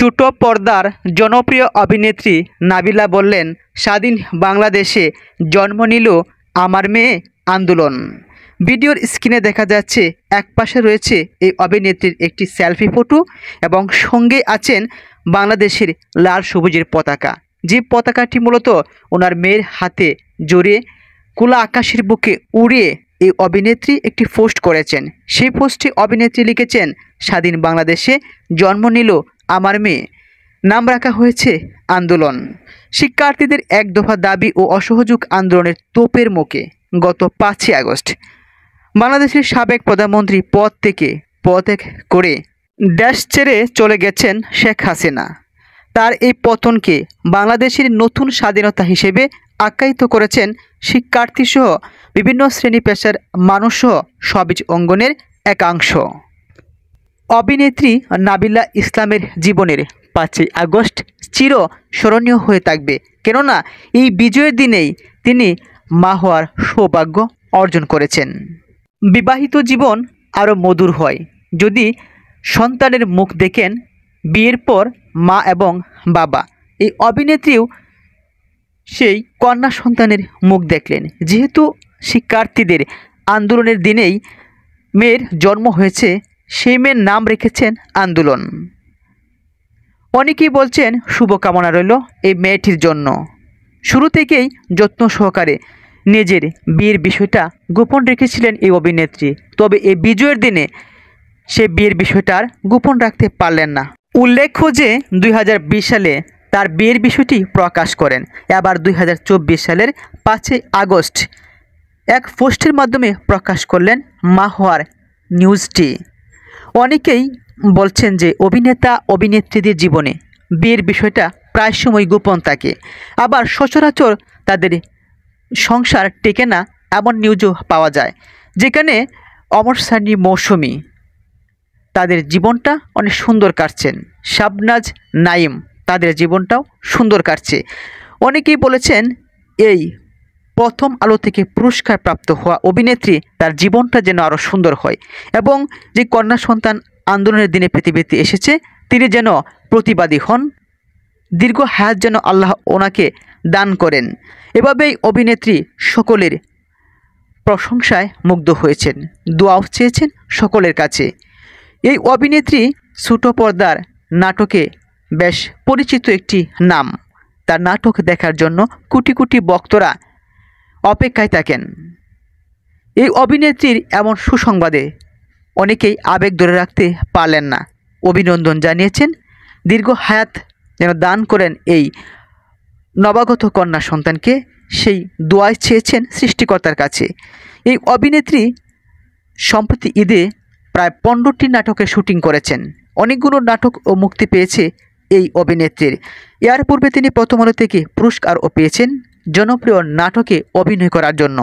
ছোট পর্দার জনপ্রিয় অভিনেত্রী নাবিলা বললেন, স্বাধীন বাংলাদেশে জন্ম নিল আমার মেয়ে আন্দোলন। ভিডিওর স্ক্রিনে দেখা যাচ্ছে একপাশে রয়েছে এই অভিনেত্রীর একটি সেলফি ফটো এবং সঙ্গে আছেন বাংলাদেশের লাল সবুজের পতাকা, যে পতাকাটি মূলত ওনার মেয়ের হাতে জড়িয়ে খোলা আকাশের বুকে উড়িয়ে এই অভিনেত্রী একটি পোস্ট করেছেন। সেই পোস্টে অভিনেত্রী লিখেছেন, স্বাধীন বাংলাদেশে জন্ম নিল আমার মেয়ে, নাম রাখা হয়েছে আন্দোলন। শিক্ষার্থীদের এক দফা দাবি ও অসহযোগ আন্দোলনের তোপের মুখে গত 5ই আগস্ট বাংলাদেশের সাবেক প্রধানমন্ত্রী পদ থেকে পদত্যাগ করে দেশ ছেড়ে চলে গেছেন শেখ হাসিনা। তার এই পতনকে বাংলাদেশের নতুন স্বাধীনতা হিসেবে আখ্যায়িত করেছেন শিক্ষার্থীসহ বিভিন্ন শ্রেণী পেশার মানুষসহ সমাজ অঙ্গনের একাংশ। অভিনেত্রী নাবিলা ইসলামের জীবনের 5ই আগস্ট চির স্মরণীয় হয়ে থাকবে, কেননা এই বিজয়ের দিনেই তিনি মা হওয়ার সৌভাগ্য অর্জন করেছেন। বিবাহিত জীবন আরও মধুর হয় যদি সন্তানের মুখ দেখেন। বিয়ের পর মা এবং বাবা, এই অভিনেত্রীও সেই কন্যা সন্তানের মুখ দেখলেন। যেহেতু শিক্ষার্থীদের আন্দোলনের দিনেই মেয়ের জন্ম হয়েছে, সেই মেয়ের নাম রেখেছেন আন্দোলন। অনেকেই বলছেন শুভকামনা রইল এই মেয়েটির জন্য। শুরু থেকেই যত্ন সহকারে নিজের বিয়ের বিষয়টা গোপন রেখেছিলেন এই অভিনেত্রী, তবে এই বিজয়ের দিনে সে বিয়ের বিষয়টা আর গোপন রাখতে পারলেন না। উল্লেখ্য যে 2020 সালে তার বিয়ের বিষয়টি প্রকাশ করেন। আবার 2024 সালের 5ই আগস্ট এক পোস্টের মাধ্যমে প্রকাশ করলেন মা হওয়ার নিউজটি। অনেকেই বলছেন যে অভিনেতা অভিনেত্রীদের জীবনে বিয়ের বিষয়টা প্রায় সময় গোপন থাকে, আবার সচরাচর তাদের সংসার টেকে না এমন নিউজও পাওয়া যায়, যেখানে অমর সানি, মৌসুমী তাদের জীবনটা অনেক সুন্দর কাটছেন, শাবনাজ, নাইম তাদের জীবনটাও সুন্দর কাটছে। অনেকেই বলেছেন এই প্রথম আলো থেকে পুরস্কার প্রাপ্ত হওয়া অভিনেত্রী তার জীবনটা যেন আরও সুন্দর হয় এবং যে কন্যা সন্তান আন্দোলনের দিনে পৃথিবীতে এসেছে তিনি যেন প্রতিবাদী হন, দীর্ঘ হায়াত যেন আল্লাহ ওনাকে দান করেন। এভাবেই অভিনেত্রী সকলের প্রশংসায় মুগ্ধ হয়েছেন, দোয়াও চেয়েছেন সকলের কাছে। এই অভিনেত্রী ছোট পর্দার নাটকে বেশ পরিচিত একটি নাম। তার নাটক দেখার জন্য কোটি কোটি ভক্তরা অপেক্ষায় থাকেন। এই অভিনেত্রীর এমন সুসংবাদে অনেকেই আবেগ ধরে রাখতে পারলেন না, অভিনন্দন জানিয়েছেন, দীর্ঘ হায়াত যেন দান করেন এই নবাগত কন্যা সন্তানকে, সেই দোয়াই চেয়েছেন সৃষ্টিকর্তার কাছে। এই অভিনেত্রী সম্প্রতি ঈদে প্রায় 15টি নাটকের শুটিং করেছেন। অনেকগুলো নাটক ও মুক্তি পেয়েছে এই অভিনেত্রীর। এর পূর্বে তিনি প্রথম আলো থেকে পুরস্কারও পেয়েছেন জনপ্রিয় নাটকে অভিনয় করার জন্য।